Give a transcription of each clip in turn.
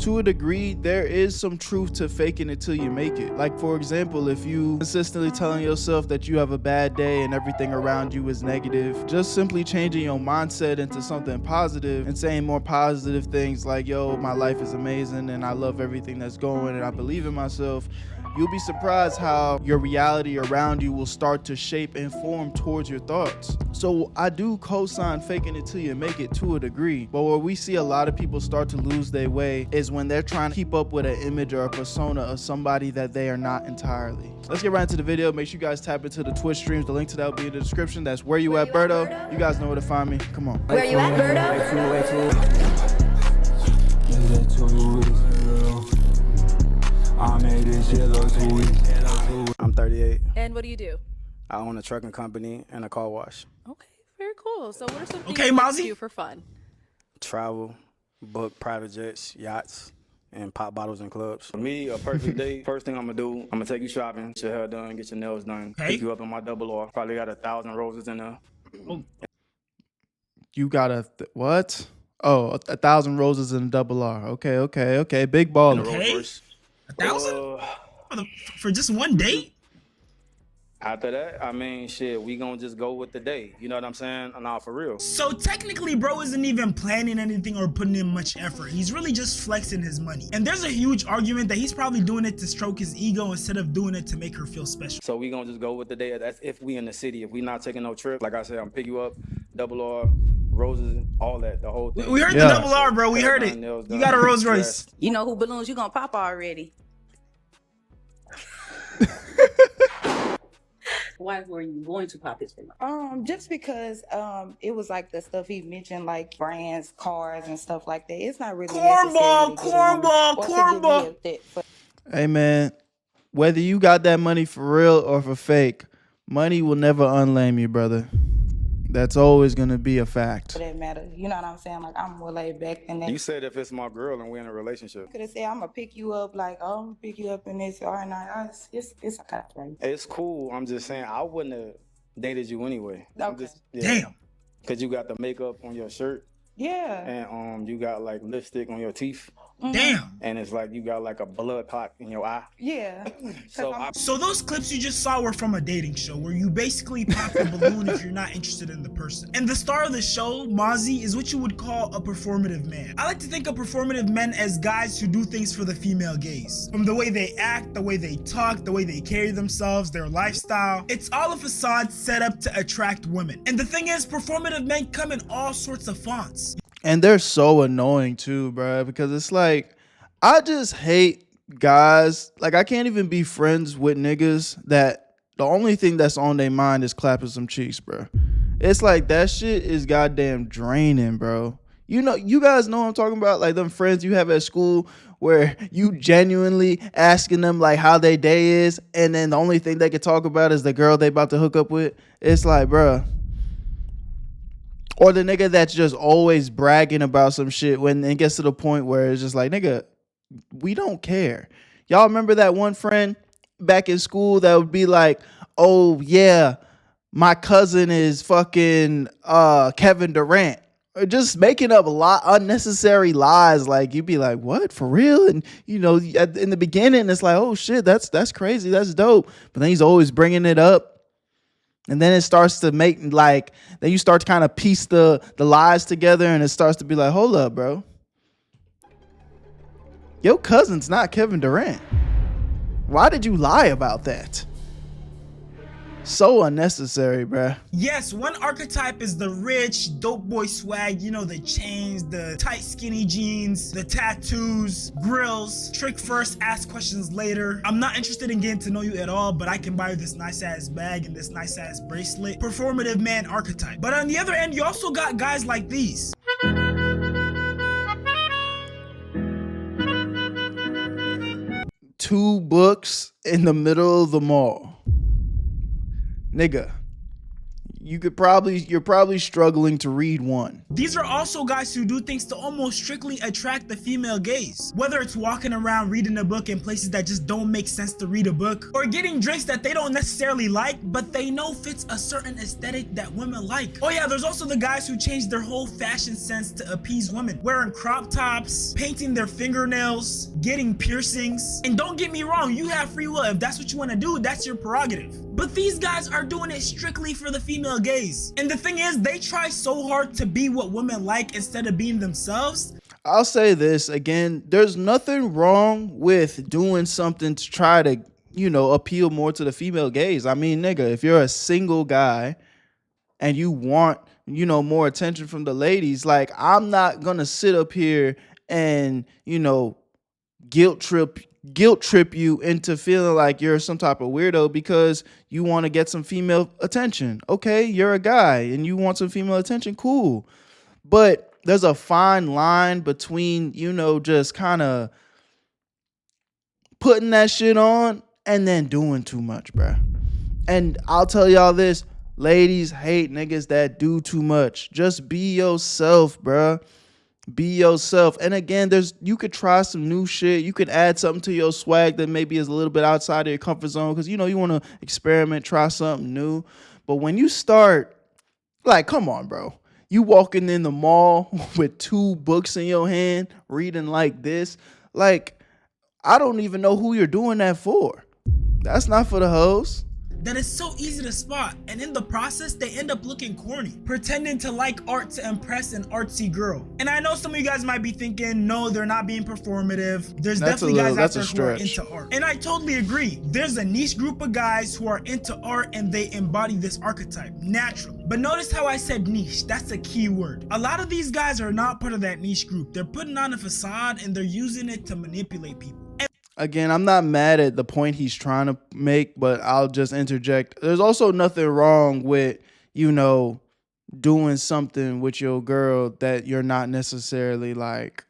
to a degree, there is some truth to faking it till you make it. Like, for example, if you consistently telling yourself that you have a bad day and everything around you is negative, just simply changing your mindset into something positive and saying more positive things like, yo, my life is amazing and I love everything that's going and I believe in myself, you'll be surprised how your reality around you will start to shape and form towards your thoughts. So I do co-sign faking it till you make it to a degree, but where we see a lot of people start to lose their way is when they're trying to keep up with an image or a persona of somebody that they are not entirely. Let's get right into the video. Make sure you guys tap into the Twitch streams. The link to that will be in the description. That's Where You At Berto. You guys know where to find me. Come on. Where you at, Berto? I'm 38. And what do you do? I own a trucking company and a car wash. Okay, very cool. So what are some things Okay, you like Mozzie. to do for fun? Travel, book private jets, yachts, and pop bottles in clubs. For me, a perfect day, first thing I'm gonna do, I'm gonna take you shopping, get your hair done, get your nails done, Okay. pick you up in my double R. Probably got 1,000 roses in there. You got what? Oh, 1,000 roses and a double R. Okay. Big baller. Okay. Royce. 1,000 for just one date? After that, I mean, shit, we gonna just go with the day. You know what I'm saying? Nah, for real. So technically, bro isn't even planning anything or putting in much effort. He's really just flexing his money. And there's a huge argument that he's probably doing it to stroke his ego instead of doing it to make her feel special. So we gonna just go with the day. That's if we in the city. If we not taking no trip, like I said, I'm pick you up, double R, roses, all that, the whole thing. We heard Yeah. the double R, bro. We heard it. Nails You done, got a Rolls Royce. You know who balloons you gonna pop already. Why were you going to pop his balloon? Just because it was like the stuff he mentioned, like brands, cars, and stuff like that. It's not really Cornball. Hey, man, whether you got that money for real or for fake, money will never unlame you, brother. That's always going to be a fact. For that matter, you know what I'm saying? Like, I'm more laid back than that. You said if it's my girl and we're in a relationship. Could have said I'm gonna pick you up, like, oh, I'm gonna pick you up in this. All right, now it's a kind of thing. It's cool. I'm just saying I wouldn't have dated you anyway. Okay. Damn. Cause you got the makeup on your shirt Yeah. and you got like lipstick on your teeth. Damn. And it's like you got like a blood clot in your eye. Yeah. So those clips you just saw were from a dating show where you basically pop the balloon if you're not interested in the person. And the star of the show, Mozzie, is what you would call a performative man. I like to think of performative men as guys who do things for the female gaze. From the way they act, the way they talk, the way they carry themselves, their lifestyle. It's all a facade set up to attract women. And the thing is, performative men come in all sorts of fonts. And they're so annoying too, bro, because it's like, I just hate guys. Like, I can't even be friends with niggas that the only thing that's on their mind is clapping some cheeks, bro. It's like, that shit is goddamn draining, bro. You know, you guys know what I'm talking about, like them friends you have at school where you genuinely asking them like how their day is, and then the only thing they can talk about is the girl they about to hook up with. It's like, bro. Or the nigga that's just always bragging about some shit when it gets to the point where it's just like, nigga, we don't care. Y'all remember that one friend back in school that would be like, oh yeah, my cousin is fucking Kevin Durant. Or just making up a lot unnecessary lies. Like, you'd be like, what, for real? And you know, in the beginning it's like, oh shit, that's crazy, that's dope. But then he's always bringing it up. And then it starts to make, like, then you start to kind of piece the lies together, and it starts to be like, hold up, bro. Your cousin's not Kevin Durant. Why did you lie about that? So unnecessary, bro. Yes, one archetype is the rich, dope boy swag, you know, the chains, the tight skinny jeans, the tattoos, grills, trick first, ask questions later. I'm not interested in getting to know you at all, but I can buy you this nice ass bag and this nice ass bracelet. Performative man archetype. But on the other end, you also got guys like these. 2 books in the middle of the mall. Nigga, you're probably struggling to read one. These are also guys who do things to almost strictly attract the female gaze. Whether it's walking around reading a book in places that just don't make sense to read a book, or getting drinks that they don't necessarily like, but they know fits a certain aesthetic that women like. Oh yeah, there's also the guys who change their whole fashion sense to appease women, wearing crop tops, painting their fingernails, getting piercings. And don't get me wrong, you have free will. If that's what you want to do, that's your prerogative. But these guys are doing it strictly for the female gaze. And the thing is, they try so hard to be what women like instead of being themselves. I'll say this again, there's nothing wrong with doing something to try to, appeal more to the female gaze. I mean, nigga, if you're a single guy and you want, more attention from the ladies, like, I'm not gonna sit up here and, guilt trip you into feeling like you're some type of weirdo because you want to get some female attention. Okay, you're a guy and you want some female attention, cool. But there's a fine line between, just kind of putting that shit on and then doing too much, bruh. And I'll tell y'all this, ladies hate niggas that do too much. Just be yourself, bruh. Be yourself. And again, you could try some new shit. You could add something to your swag that maybe is a little bit outside of your comfort zone because, you want to experiment, try something new. But when you start, like, come on, bro. You walking in the mall with 2 books in your hand, reading like this. Like, I don't even know who you're doing that for. That's not for the hoes. That is so easy to spot, and in the process they end up looking corny, pretending to like art to impress an artsy girl. And I know some of you guys might be thinking, no, they're not being performative. There's definitely guys out there who are into art. And I totally agree. There's a niche group of guys who are into art and they embody this archetype naturally. But notice how I said niche. That's a key word. A lot of these guys are not part of that niche group. They're putting on a facade and they're using it to manipulate people. Again, I'm not mad at the point he's trying to make, but I'll just interject. There's also nothing wrong with, doing something with your girl that you're not necessarily like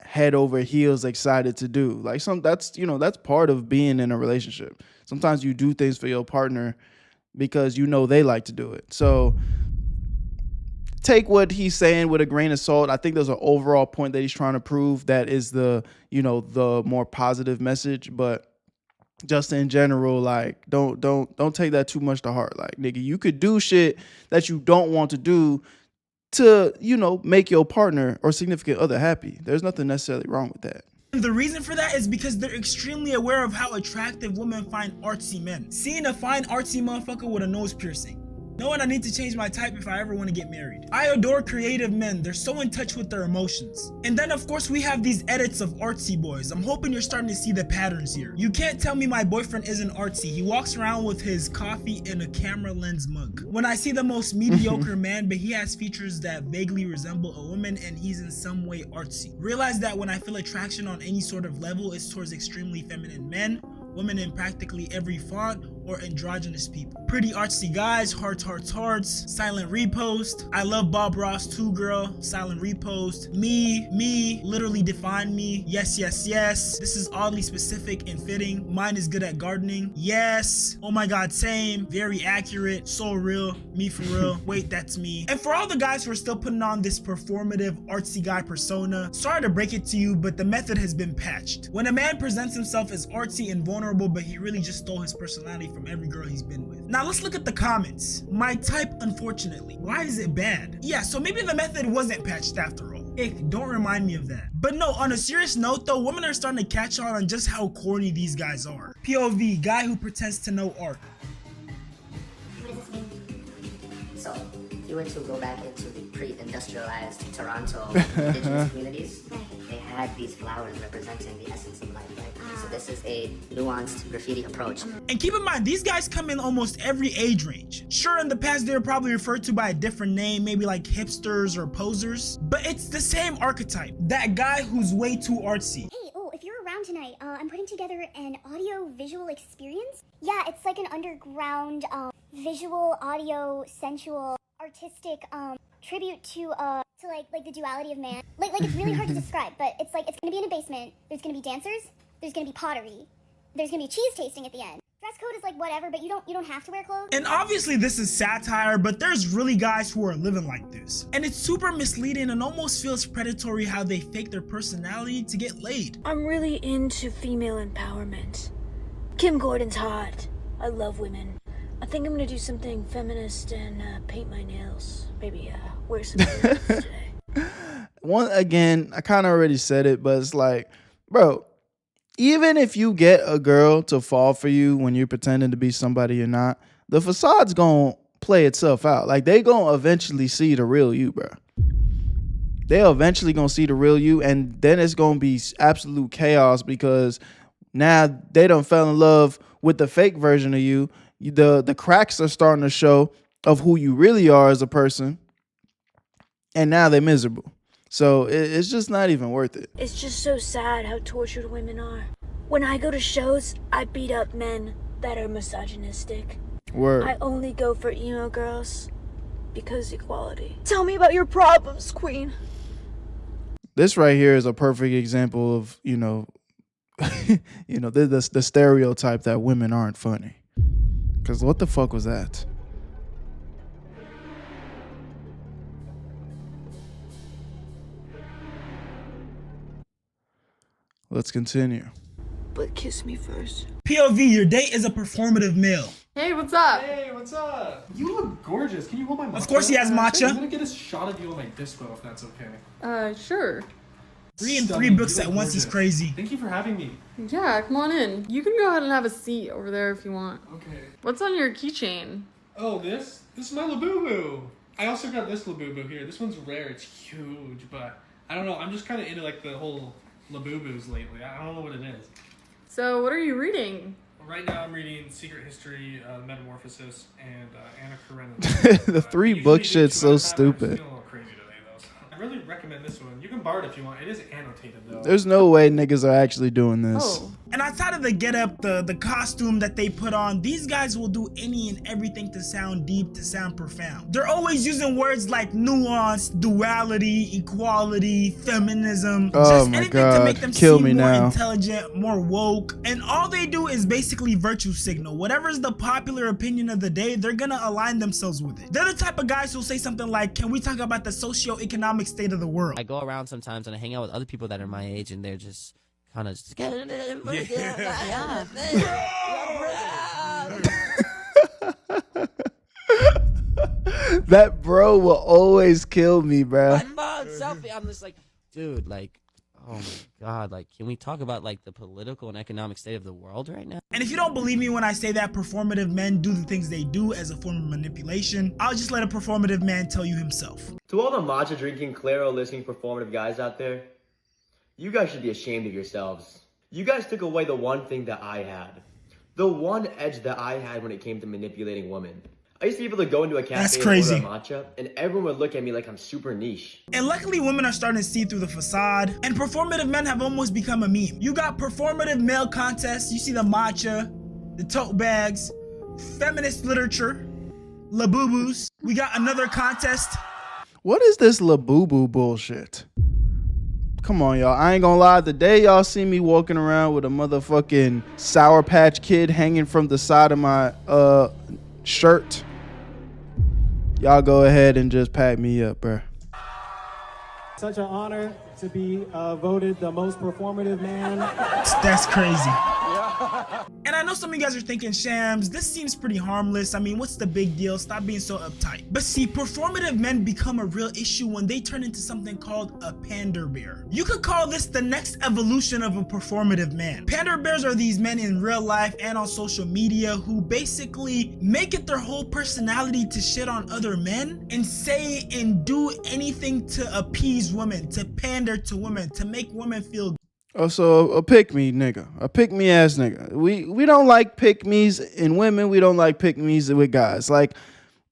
head over heels excited to do. Like that's part of being in a relationship. Sometimes you do things for your partner because they like to do it. So take what he's saying with a grain of salt. I think there's an overall point that he's trying to prove that is the more positive message, but just in general, like, don't take that too much to heart. Like, nigga, you could do shit that you don't want to do to, make your partner or significant other happy. There's nothing necessarily wrong with that. And the reason for that is because they're extremely aware of how attractive women find artsy men. Seeing a fine artsy motherfucker with a nose piercing, knowing I need to change my type if I ever want to get married. I adore creative men. They're so in touch with their emotions. And then of course we have these edits of artsy boys. I'm hoping you're starting to see the patterns here. You can't tell me my boyfriend isn't artsy. He walks around with his coffee in a camera lens mug. When I see the most mediocre man, but he has features that vaguely resemble a woman and he's in some way artsy. Realize that when I feel attraction on any sort of level, it's towards extremely feminine men, women in practically every font, or androgynous people. Pretty artsy guys, hearts, silent repost. I love Bob Ross too, girl, silent repost. Me, literally define me. Yes. This is oddly specific and fitting. Mine is good at gardening. Yes. Oh my God, same. Very accurate. So real. Me for real. Wait, that's me. And for all the guys who are still putting on this performative artsy guy persona, sorry to break it to you, but the method has been patched. When a man presents himself as artsy and vulnerable, but he really just stole his personality from every girl he's been with. Now let's look at the comments. My type, unfortunately. Why is it bad? Yeah, so maybe the method wasn't patched after all. Ick, don't remind me of that. But no, on a serious note though, women are starting to catch on just how corny these guys are. POV, guy who pretends to know art. What does this mean? So, if you were to go back into the pre-industrialized Toronto indigenous communities, they had these flowers representing the essence of life, right? So this is a nuanced graffiti approach. And keep in mind, these guys come in almost every age range. Sure, in the past they were probably referred to by a different name, maybe like hipsters or posers, but it's the same archetype. That guy who's way too artsy. Hey, if you're around tonight, I'm putting together an audio-visual experience. Yeah, it's like an underground, visual, audio, sensual, artistic, tribute to like the duality of man. Like it's really hard to describe, but it's gonna be in a basement. There's gonna be dancers. There's gonna be pottery. There's gonna be cheese tasting at the end. dress code is like whatever, but you don't have to wear clothes. And obviously this is satire, but there's really guys who are living like this. And it's super misleading and almost feels predatory how they fake their personality to get laid. I'm really into female empowerment. Kim Gordon's hot. I love women. I think I'm gonna do something feminist and paint my nails. Maybe wear some earrings today. Again, I kind of already said it, but it's like, bro, even if you get a girl to fall for you when you're pretending to be somebody you're not, the facade's gonna play itself out. Like, they gonna eventually see the real you, bro. They're eventually gonna see the real you, and then it's gonna be absolute chaos because now they done fell in love with the fake version of you. The cracks are starting to show of who you really are as a person, and now they're miserable. So it's just not even worth it. It's just so sad how tortured women are. When I go to shows, I beat up men that are misogynistic. Word. I only go for emo girls because equality. Tell me about your problems, queen. This right here is a perfect example of, the stereotype that women aren't funny. Because what the fuck was that? Let's continue. But kiss me first. POV, your date is a performative male. Hey, what's up? Hey, what's up? You look gorgeous. Can you hold my matcha? Of course he has matcha. I'm gonna get a shot of you on my dispo if that's okay. Sure. Reading 3 books at once is crazy. Thank you for having me. Yeah, come on in. You can go ahead and have a seat over there if you want. Okay. What's on your keychain? Oh, this? This is my Labubu. I also got this Labubu here. This one's rare. It's huge, but I don't know. I'm just kind of into like the whole Labubus lately. I don't know what it is. So, what are you reading? Right now I'm reading Secret History, Metamorphosis, and Anna Karenina. The 3 book shit's so stupid. I'm feeling a little crazy today, though. So I really recommend this one. You can borrow it if you want. It is annotated, though. There's no way niggas are actually doing this. Oh. And outside of the getup, the costume that they put on, these guys will do any and everything to sound deep, to sound profound. They're always using words like nuance, duality, equality, feminism, just anything to make them seem more intelligent, more woke. And all they do is basically virtue signal. Whatever's the popular opinion of the day, they're gonna align themselves with it. They're the type of guys who'll say something like, can we talk about the socio-economic state of the world? I go around sometimes and I hang out with other people that are my age and they're just kind of just That bro will always kill me, bro. Selfie. I'm just like, dude, like, oh my god, like, can we talk about like the political and economic state of the world right now? And if you don't believe me when I say that performative men do the things they do as a form of manipulation, I'll just let a performative man tell you himself. To all the matcha drinking, Claro listening performative guys out there, you guys should be ashamed of yourselves. You guys took away the one thing that I had. The one edge that I had when it came to manipulating women. I used to be able to go into a cafe and order a matcha, and everyone would look at me like I'm super niche. And luckily women are starting to see through the facade, and performative men have almost become a meme. You got performative male contests, you see the matcha, the tote bags, feminist literature, Labubus. We got another contest. What is this Labubu bullshit? Come on, y'all. I ain't gonna lie. The day y'all see me walking around with a motherfucking Sour Patch Kid hanging from the side of my shirt, y'all go ahead and just pack me up, bruh. Such an honor to be voted the most performative man. That's crazy. And I know some of you guys are thinking, Shams, this seems pretty harmless. I mean, what's the big deal? Stop being so uptight. But see, performative men become a real issue when they turn into something called a pander bear. You could call this the next evolution of a performative man. Pander bears are these men in real life and on social media who basically make it their whole personality to shit on other men and say and do anything to appease women, to pander to women, to make women feel. Oh, so a pick-me nigga, a pick-me ass nigga. We don't like pick-me's in women. We don't like pick-me's with guys. Like,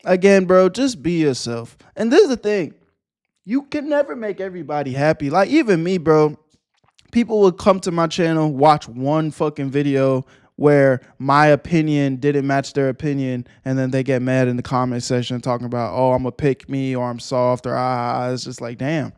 again, bro, just be yourself. And this is the thing. You can never make everybody happy. Like, even me, bro. People would come to my channel, watch one fucking video where my opinion didn't match their opinion, and then they get mad in the comment section talking about, oh, I'm a pick-me, or I'm soft, or it's just like, damn.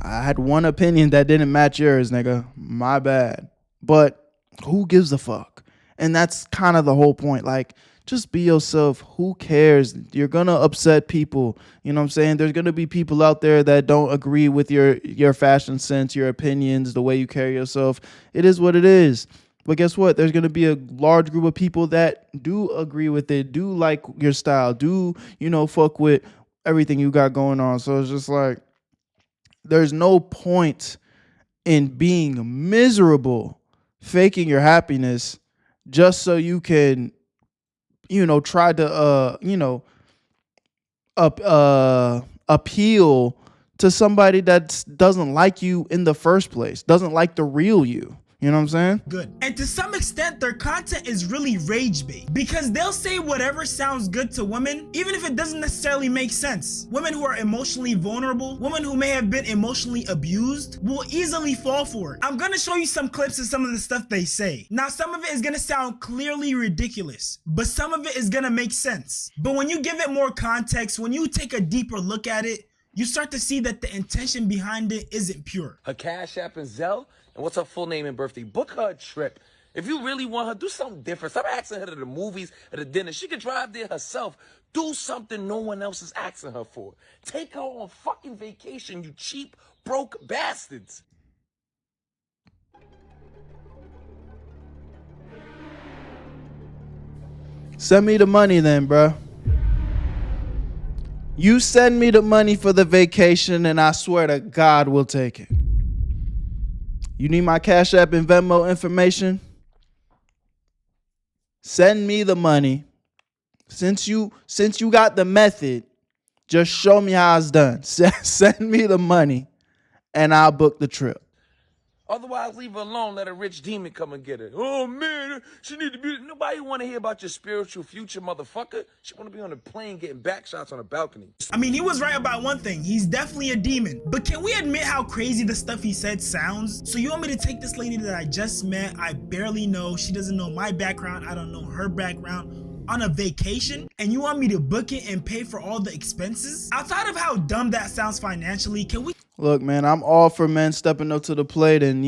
I had one opinion that didn't match yours, nigga. My bad. But who gives a fuck? And that's kind of the whole point. Like, just be yourself. Who cares? You're going to upset people. You know what I'm saying? There's going to be people out there that don't agree with your fashion sense, your opinions, the way you carry yourself. It is what it is. But guess what? There's going to be a large group of people that do agree with it, do like your style, do, fuck with everything you got going on. So it's just like, there's no point in being miserable, faking your happiness just so you can, try to, appeal to somebody that doesn't like you in the first place, doesn't like the real you. You know what I'm saying? Good. And to some extent, their content is really rage bait because they'll say whatever sounds good to women, even if it doesn't necessarily make sense. Women who are emotionally vulnerable, women who may have been emotionally abused, will easily fall for it. I'm gonna show you some clips of some of the stuff they say. Now, some of it is gonna sound clearly ridiculous, but some of it is gonna make sense. But when you give it more context, when you take a deeper look at it, you start to see that the intention behind it isn't pure. Her Cash App and Zelle, and what's her full name and birthday. Book her a trip. If you really want her, do something different. Stop asking her to the movies or the dinner. She can drive there herself. Do something no one else is asking her for. Take her on fucking vacation, you cheap, broke bastards. Send me the money then, bro. You send me the money for the vacation and I swear to God we'll take it. You need my Cash App and Venmo information? Send me the money. Since you got the method, just show me how it's done. Send me the money and I'll book the trip. Otherwise, leave her alone. Let a rich demon come and get her. Oh, man, she need to be... Nobody want to hear about your spiritual future, motherfucker. She want to be on a plane getting back shots on a balcony. I mean, he was right about one thing. He's definitely a demon. But can we admit how crazy the stuff he said sounds? So you want me to take this lady that I just met, I barely know, she doesn't know my background, I don't know her background, on a vacation, and you want me to book it and pay for all the expenses? Outside of how dumb that sounds financially, can we... Look, man, I'm all for men stepping up to the plate and,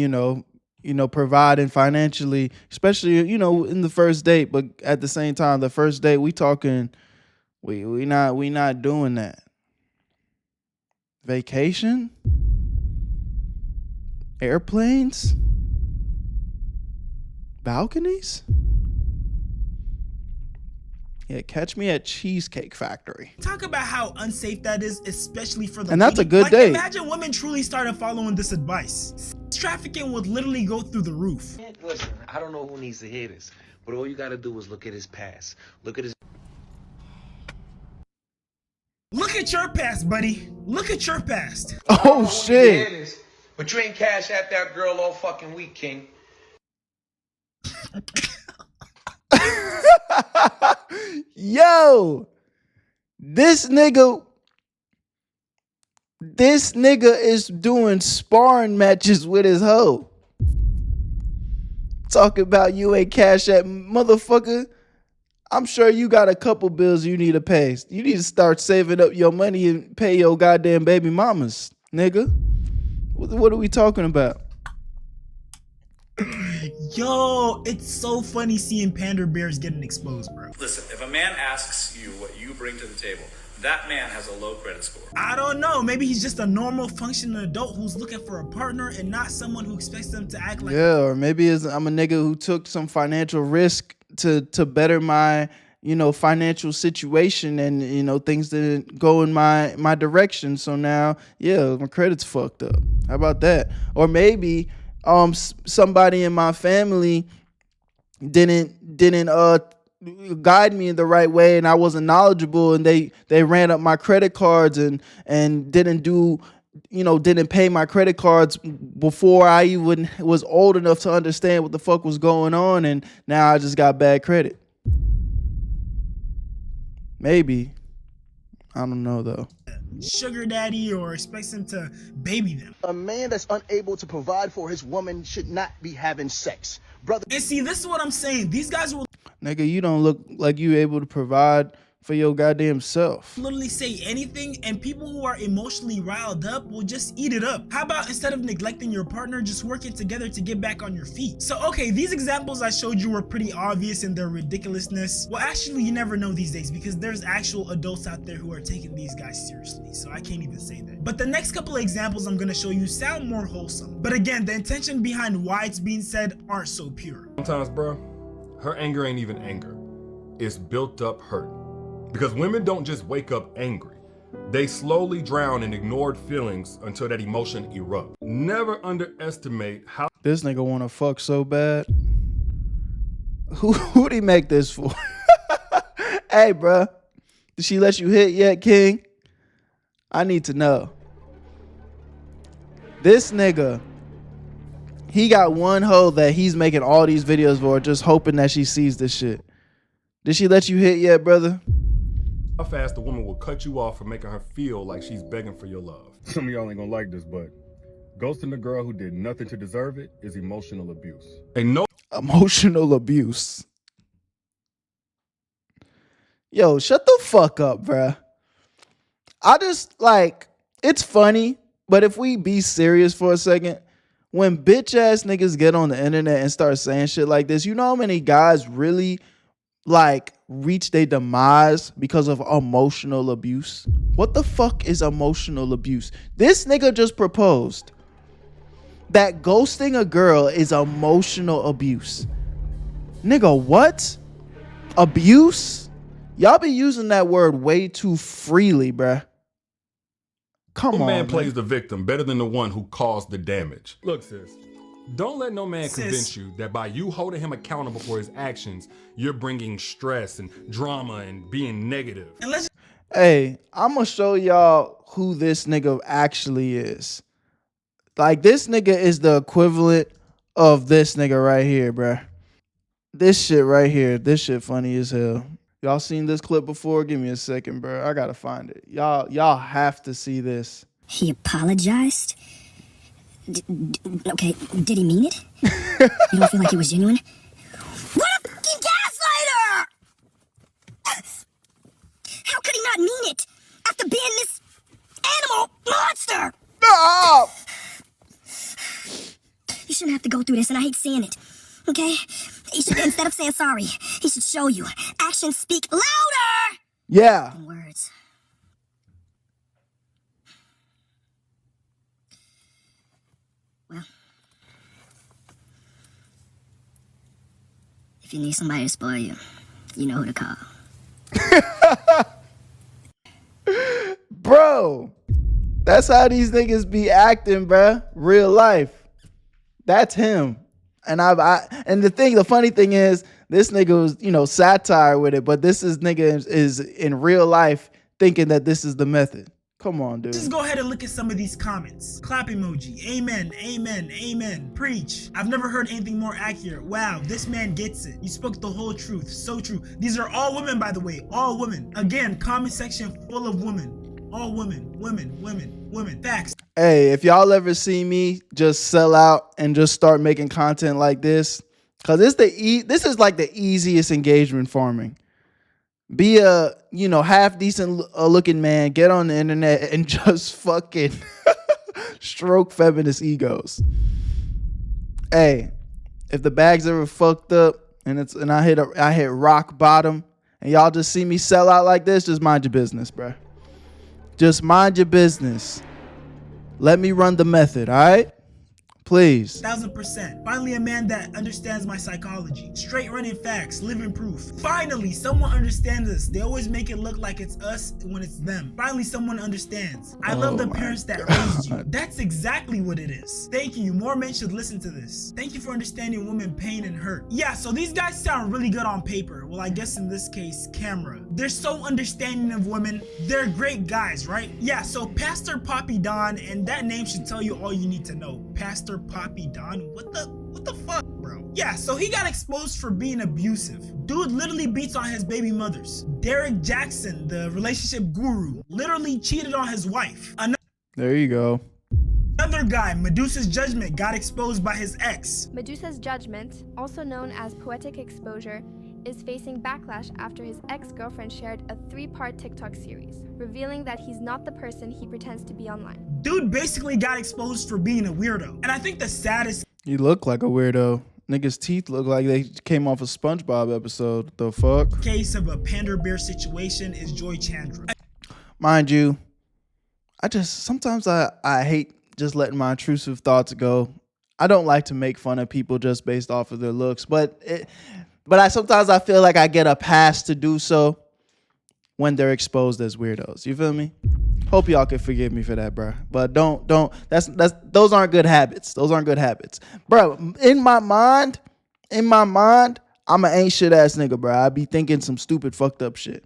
providing financially, especially, in the first date. But at the same time, the first date, we not doing that. Vacation? Airplanes? Balconies? Yeah, catch me at Cheesecake Factory. Talk about how unsafe that is, especially for the And that's lady. a good date. Imagine women truly started following this advice. Sex trafficking would literally go through the roof. Listen, I don't know who needs to hear this, but all you gotta do is look at his past. Look at his... Look at your past, buddy. Look at your past. Oh, shit. But you ain't Cash App that girl all fucking week, King. Yo, this nigga is doing sparring matches with his hoe. Talking about you ain't Cash App, motherfucker. I'm sure you got a couple bills you need to pay. You need to start saving up your money and pay your goddamn baby mamas, nigga. What are we talking about? Yo, it's so funny seeing Panda Bears getting exposed, bro. Listen, if a man asks you what you bring to the table, that man has a low credit score. I don't know. Maybe he's just a normal functioning adult who's looking for a partner and not someone who expects them to act like... Yeah, or maybe I'm a nigga who took some financial risk to better my, financial situation and, things didn't go in my direction. So now, yeah, my credit's fucked up. How about that? Or maybe... somebody in my family didn't guide me in the right way, and I wasn't knowledgeable, and they ran up my credit cards and didn't pay my credit cards before I even was old enough to understand what the fuck was going on, and now I just got bad credit. Maybe. I don't know though. Sugar daddy or expects him to baby them. A man that's unable to provide for his woman should not be having sex, brother. And see, this is what I'm saying. These guys will... Nigga, you don't look like you able to provide for your goddamn self. Literally say anything, and people who are emotionally riled up will just eat it up. How about instead of neglecting your partner, just working together to get back on your feet? So okay, these examples I showed you were pretty obvious in their ridiculousness. Well, actually, you never know these days because there's actual adults out there who are taking these guys seriously, so I can't even say that. But the next couple of examples I'm gonna show you sound more wholesome. But again, the intention behind why it's being said aren't so pure. Sometimes, bro, her anger ain't even anger. It's built up hurt. Because women don't just wake up angry. They slowly drown in ignored feelings until that emotion erupts. Never underestimate how— This nigga wanna fuck so bad. Who'd he make this for? Hey, bruh. Did she let you hit yet, King? I need to know. This nigga, he got one hoe that he's making all these videos for, just hoping that she sees this shit. Did she let you hit yet, brother? How fast a woman will cut you off for making her feel like she's begging for your love. Some of y'all ain't gonna like this, but ghosting a girl who did nothing to deserve it is emotional abuse. Ain't no emotional abuse. Yo, shut the fuck up, bruh. I just, like, it's funny, but if we be serious for a second, when bitch ass niggas get on the internet and start saying shit like this, you know how many guys really, like, reach their demise because of emotional abuse? What the fuck is emotional abuse? This nigga just proposed that ghosting a girl is emotional abuse. Nigga, what? Abuse? Y'all be using that word way too freely, bruh. Come on, man plays the victim better than the one who caused the damage. Look, sis. Don't let no man convince you that by you holding him accountable for his actions, you're bringing stress and drama and being negative. Hey, I'm gonna show y'all who this nigga actually is. Like, this nigga is the equivalent of this nigga right here, bruh. This shit right here, this shit funny as hell. Y'all seen this clip before? Give me a second, bruh. I gotta find it. Y'all have to see this. He apologized? Okay, did he mean it? You don't feel like he was genuine? What a fucking gaslighter! How could he not mean it after being this animal monster? No! You shouldn't have to go through this, and I hate seeing it. Okay? He should, instead of saying sorry, he should show you. Actions speak louder Yeah. than words. Well, if you need somebody to spoil you, you know who to call. Bro, that's how these niggas be acting, bruh. Real life. That's him. And and the funny thing is, this nigga was, satire with it, but this nigga is in real life thinking that this is the method. Come on, dude. Just go ahead and look at some of these comments. Clap emoji. Amen, amen, amen. Preach. I've never heard anything more accurate. Wow, this man gets it. You spoke the whole truth. So true. These are all women, by the way. All women. Again, comment section full of women. All women, women, women, women. Facts. Hey, if y'all ever see me just sell out and just start making content like this, because this is like the easiest engagement farming. Be a, half decent looking man, get on the internet and just fucking stroke feminist egos. Hey, if the bag's ever fucked up and I hit rock bottom and y'all just see me sell out like this, just mind your business, bruh. Just mind your business. Let me run the method, all right? Please. 1000%. Finally, a man that understands my psychology. Straight running facts, living proof. Finally, someone understands us. They always make it look like it's us when it's them. Finally, someone understands. I love the parents that raised you. That's exactly what it is. Thank you. More men should listen to this. Thank you for understanding women pain and hurt. Yeah, so these guys sound really good on paper. Well, I guess in this case, camera. They're so understanding of women. They're great guys, right? Yeah, so Pastor Poppy Don, and that name should tell you all you need to know. Pastor Poppy Don, what the fuck, bro? Yeah, so he got exposed for being abusive. Dude literally beats on his baby mothers. Derek Jackson, the relationship guru, literally cheated on his wife. There you go. Another guy, Medusa's Judgment, got exposed by his ex. Medusa's Judgment, also known as poetic exposure, is facing backlash after his ex-girlfriend shared a 3-part TikTok series, revealing that he's not the person he pretends to be online. Dude basically got exposed for being a weirdo. And I think the saddest You look like a weirdo. Niggas' teeth look like they came off a SpongeBob episode. The fuck? case of a pander bear situation is Joy Chandra. Mind you, sometimes I hate just letting my intrusive thoughts go. I don't like to make fun of people just based off of their looks, but sometimes I feel like I get a pass to do so when they're exposed as weirdos. You feel me? Hope y'all can forgive me for that, bro. But don't. Those aren't good habits. Those aren't good habits, bro. In my mind, I'm an ain't shit ass nigga, bro. I be thinking some stupid fucked up shit,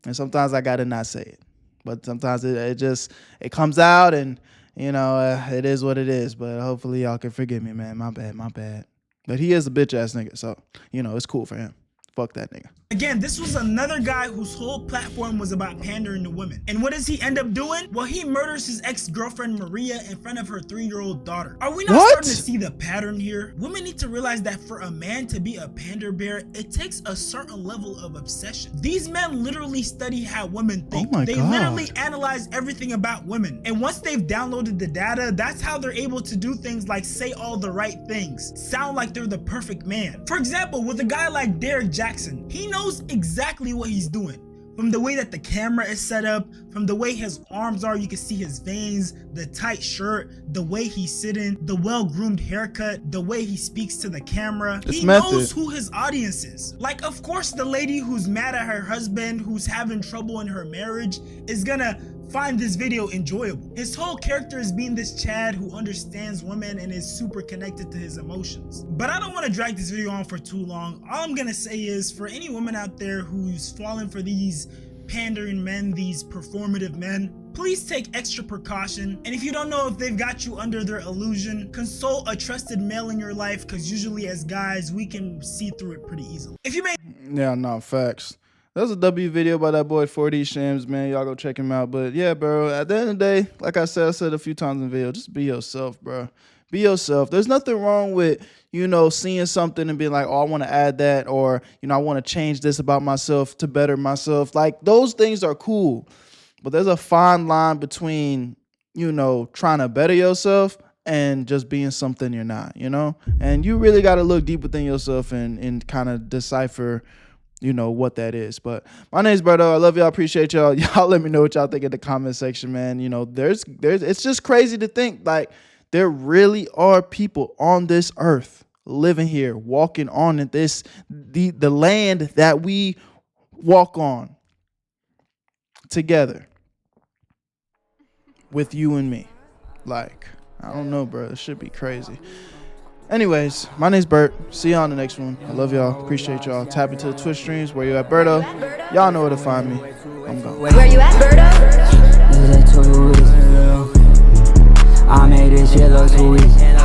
and sometimes I gotta not say it. But sometimes it comes out, and you know it is what it is. But hopefully y'all can forgive me, man. My bad. But he is a bitch ass nigga, so you know it's cool for him. Fuck that nigga. Again, this was another guy whose whole platform was about pandering to women. And what does he end up doing? Well, he murders his ex-girlfriend Maria in front of her 3-year-old daughter. Are we not starting to see the pattern here? Women need to realize that for a man to be a pander bear, it takes a certain level of obsession. These men literally study how women think. Oh my they God. literally analyze everything about women. And once they've downloaded the data, that's how they're able to do things like say all the right things, sound like they're the perfect man. For example, with a guy like Derek Jackson, he knows exactly what he's doing. From the way that the camera is set up, from the way his arms are, you can see his veins, the tight shirt, the way he's sitting, the well-groomed haircut, the way he speaks to the camera. He knows who his audience is. Like, of course, the lady who's mad at her husband, who's having trouble in her marriage, is gonna find this video enjoyable. His whole character is being this Chad who understands women and is super connected to his emotions. But I don't want to drag this video on for too long. All I'm gonna say is, for any woman out there who's falling for these pandering men, these performative men, please take extra precaution. And if you don't know if they've got you under their illusion, consult a trusted male in your life, because usually as guys, we can see through it pretty easily. If you made Yeah, no, facts. That was a W video by that boy 4D Shams, man. Y'all go check him out. But yeah, bro, at the end of the day, like I said a few times in the video, just be yourself, bro. Be yourself. There's nothing wrong with, seeing something and being like, oh, I want to add that, or, I want to change this about myself to better myself. Like, those things are cool. But there's a fine line between, trying to better yourself and just being something you're not, And you really got to look deep within yourself and kind of decipher what that is. But my name's Berto. I love y'all. Appreciate y'all. Y'all let me know what y'all think in the comment section, man. There's it's just crazy to think like there really are people on this earth living here, walking on the land that we walk on together with you and me. Like, I don't know, bro. This should be crazy. Anyways, my name's Bert. See y'all on the next one. I love y'all. Appreciate y'all. Tap into the Twitch streams. Where you at, Berto? Y'all know where to find me. I'm gone. Where you at, Berto? I made this shit look too easy.